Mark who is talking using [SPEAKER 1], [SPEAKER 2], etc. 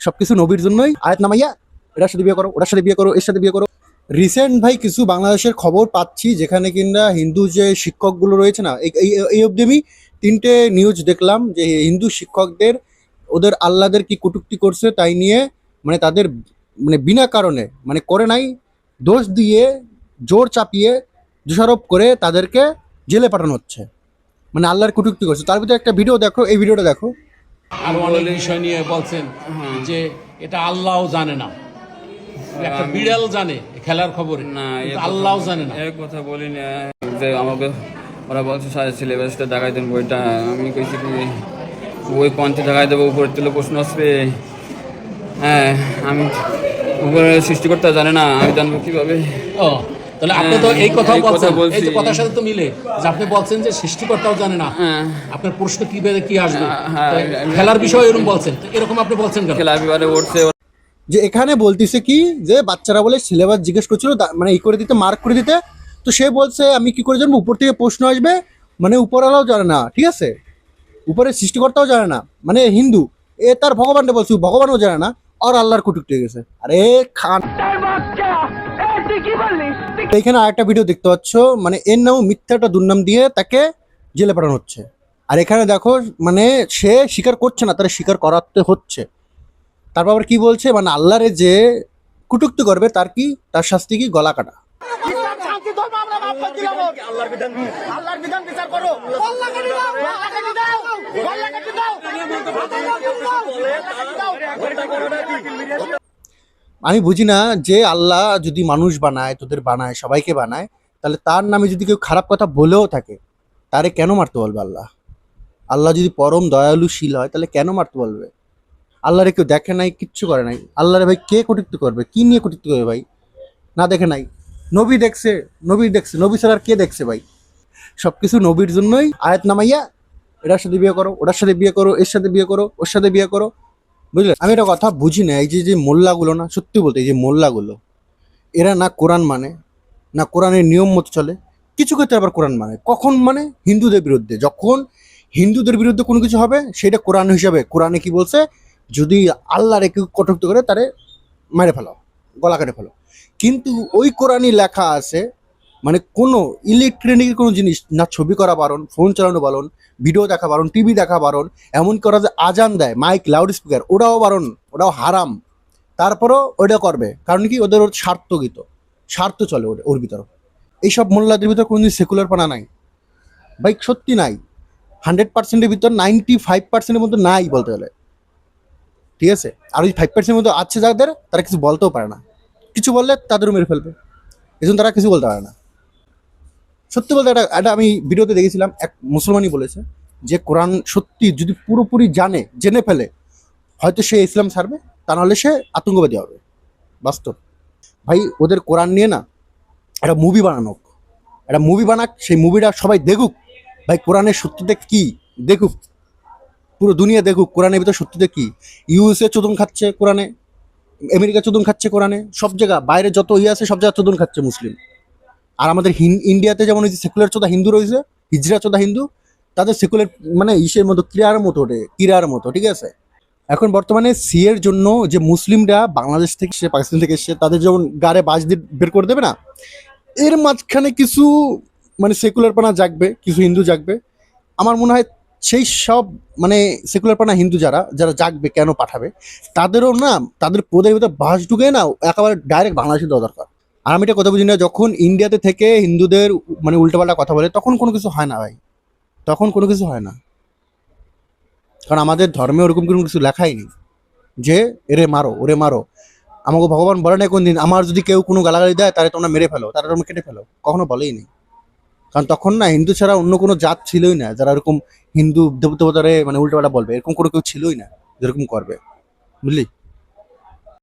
[SPEAKER 1] সবকিছু নবীর জন্যই আয়াত নামাইয়া এটার সাথে বিয়ে করো, ওটার সাথে বিয়ে করো, এর সাথে বিয়ে করো। রিসেন্ট ভাই কিছু বাংলাদেশের খবর পাচ্ছি যেখানে কিনা হিন্দু যে শিক্ষকগুলো রয়েছে না, এই অবধি আমি 3টে নিউজ দেখলাম যে হিন্দু শিক্ষকদের ওদের আল্লাহদের কি কটূক্তি করছে তাই নিয়ে, মানে তাদের মানে বিনা কারণে মানে করে নাই, দোষ দিয়ে জোর চাপিয়ে দোষারোপ করে তাদেরকে জেলে পাঠানো হচ্ছে, মানে আল্লাহর কটূক্তি করছে। তার ভিতরে একটা ভিডিও দেখো, এই ভিডিওটা দেখো।
[SPEAKER 2] আরো অনেক বিষয় নিয়ে বলছেন যে এটা আল্লাহও জানে না, একটা বিড়াল জানে খেলার খবরে,
[SPEAKER 3] না
[SPEAKER 2] আল্লাহও জানে না।
[SPEAKER 3] এই কথা বলি না যে আমাকে ওরা বলছে সিলেবাসটা দেখাই দেন বইটা, আমি কইছি কি বই পঞ্চে দেখাই দেবো, উপরে তুলে প্রশ্ন আসবে। হ্যাঁ, আমি উপরে সৃষ্টিকর্তা জানে না, আমি জানবো কিভাবে?
[SPEAKER 2] ও তাহলে আপনি তো এই কথাও
[SPEAKER 3] এই কথা
[SPEAKER 2] বলছেন,
[SPEAKER 3] বলছি।
[SPEAKER 2] এই যে কথার সাথে তো মিলে যে আপনি বলছেন যে সৃষ্টিকর্তাও জানে না,
[SPEAKER 3] হ্যাঁ
[SPEAKER 2] আপনার প্রশ্ন কি আসবে,
[SPEAKER 3] হ্যাঁ,
[SPEAKER 2] তো খেলার বিষয় এরকম বলছেন, তো এরকম আপনি বলছেন কেন?
[SPEAKER 3] খেলা বিবারে উঠছে।
[SPEAKER 1] যে এখানে বলতিছে কি যে বাচ্চারা বলে সিলেবাস জিজ্ঞেস করছিল, মানে ই করে দিতে, মার্ক করে দিতে। তো সে বলছে আমি কি করে জানবো, উপর থেকে প্রশ্ন আসবে, মানে উপরওয়ালাও জানে না, ঠিক আছে, উপরে সৃষ্টিকর্তাও জানে না, মানে হিন্দু এ তার ভগবানটা বলছে, ভগবানও জানে না, আর আল্লাহর কটূক্তি হয়ে গেছে। আরে খান, এখানে আরেকটা ভিডিও দেখতে পাচ্ছ, মানে এর নাম মিথ্যাটা দুর্নাম দিয়ে তাকে জেলে পাঠানো হচ্ছে। আর এখানে দেখো মানে সে স্বীকার করছে না, তারা স্বীকার করাতে হচ্ছে। তারপর আবার কি বলছে, মানে আল্লাহরে যে কটূক্তি করবে তার কি, তার শাস্তি কি, গলা কাটা। আমি বুঝি না যে আল্লাহ যদি মানুষ বানায়, তোদের বানায়, সবাইকে বানায়, তাহলে তার নামে যদি কেউ খারাপ কথা বলেও থাকে তারে কেন মারতে বলবে আল্লাহ? আল্লাহ যদি পরম দয়ালুশীল হয় তাহলে কেন মারতে বলবে? আল্লাহরে কেউ দেখে নাই, কিচ্ছু করে নাই, আল্লাহরে ভাই কে কটূক্তি করবে, কি নিয়ে কটূক্তি করবে ভাই? না দেখে নাই, নবী দেখছে, নবী ছাড়া আর কে দেখছে ভাই? সবকিছু নবীর জন্যই আয়াত নামাইয়া এটার সাথে বিয়ে করো, ওটার সাথে বিয়ে করো, এর সাথে বিয়ে করো, ওর সাথে বিয়ে করো, বুঝলে? আমি একটা কথা বুঝি না, এই যে মোল্লাগুলো না, সত্যি বলতে এই যে মোল্লাগুলো, এরা না কোরআন মানে, না কোরআনের নিয়ম মতো চলে, কিছু ক্ষেত্রে আবার কোরআন মানে। কখন মানে? হিন্দুদের বিরুদ্ধে, যখন হিন্দুদের বিরুদ্ধে কোনো কিছু হবে সেটা কোরআন হিসাবে, কোরআনে কি বলছে, যদি আল্লাহর কেউ কটূক্তি করে তারে মেরে ফেলো, গলা কেটে ফেলো। কিন্তু ওই কোরআনই লেখা আছে মানে কোনো ইলেকট্রনিকের কোনো জিনিস না, ছবি করা বারণ, ফোন চালানো বারণ, ভিডিও দেখা বারণ, টিভি দেখা বারণ, এমন করা যে আজান দেয়, মাইক, লাউড স্পিকার, ওটাও বারণ, ওটাও হারাম। তারপরও ওটা করবে, কারণ কি ওদের স্বার্থ চলে ওর ভিতরে। এইসব মোল্লাদের ভিতর কোনোদিন সেকুলার পানা নাই ভাই, সত্যি নাই। 100%-এর ভিতর 95%-এর মধ্যে নাই বলতে গেলে, ঠিক আছে? আর ওই 5%-এর মধ্যে আছে যাদের, তারা কিছু বলতেও পারে না, কিছু বললে তাদেরও মেরে ফেলবে, এই জন্য তারা কিছু বলতে পারে না। সত্যি বলতে এটা আমি ভিডিওতে দেখেছিলাম, এক মুসলমানই বলেছে যে কোরআন সত্যি যদি পুরোপুরি জেনে ফেলে হয়তো সে ইসলাম ছাড়বে, তা নাহলে সে আতঙ্কবাদী হবে। বাস্তব ভাই, ওদের কোরআন নিয়ে না একটা মুভি বানাক, সেই মুভিটা সবাই দেখুক ভাই, কোরআনের সত্যতা কি দেখুক, পুরো দুনিয়া দেখুক কোরআনের ভিতরে সত্যতা কি। ইউএসএ চোদন খাচ্ছে কোরআনে, আমেরিকা চোদন খাচ্ছে কোরআনে, সব জায়গা বাইরে যত আছে সব জায়গা চোদন খাচ্ছে মুসলিম। আর আমাদের ইন্ডিয়াতে যেমন ওই যে সেকুলার চোদা হিন্দু রয়েছে, হিজড়া চোদা হিন্দু, তাদের সেকুলার মানে ইসের মতো, কিরার মতো, ঠিক আছে? এখন বর্তমানে সিএর জন্য যে মুসলিমরা বাংলাদেশ থেকে এসে, পাকিস্তান থেকে এসে, তাদের যেমন গাড়ে বাস দিয়ে বের করে দেবে না, এর মাঝখানে কিছু মানে সেকুলার পানা জাগবে, কিছু হিন্দু জাগবে। আমার মনে হয় সেই সব মানে সেকুলার পানা হিন্দু যারা জাগবে, কেন পাঠাবে, তাদেরও না তাদের পদের ভিতরে বাস ঢুকে না একেবারে ডাইরেক্ট বাংলাদেশে দেওয়া দরকার। আর আমি এটা কথা বুঝি না, যখন ইন্ডিয়াতে থেকে হিন্দুদের মানে উল্টোপাল্টা কথা বলে তখন কোনো কিছু হয় না ভাই, তখন কোনো কিছু হয় না, কারণ আমাদের ধর্মে ওরকম কোনো কিছু লেখাই নেই যে এরে মারো, ওরে মারো। আমাকে ভগবান বলে না কোনদিন আমার যদি কেউ কোনো গালাগালি দেয় তাহলে তোমরা মেরে ফেলো, তারা তোমরা কেটে ফেলো, কখনো বলেই নেই। কারণ তখন না হিন্দু ছাড়া অন্য কোনো জাত ছিলই না যারা এরকম হিন্দু দেবতারে মানে উল্টোপাল্টা বলবে, এরকম কোনো কেউ ছিলই না যেরকম করবে, বুঝলি?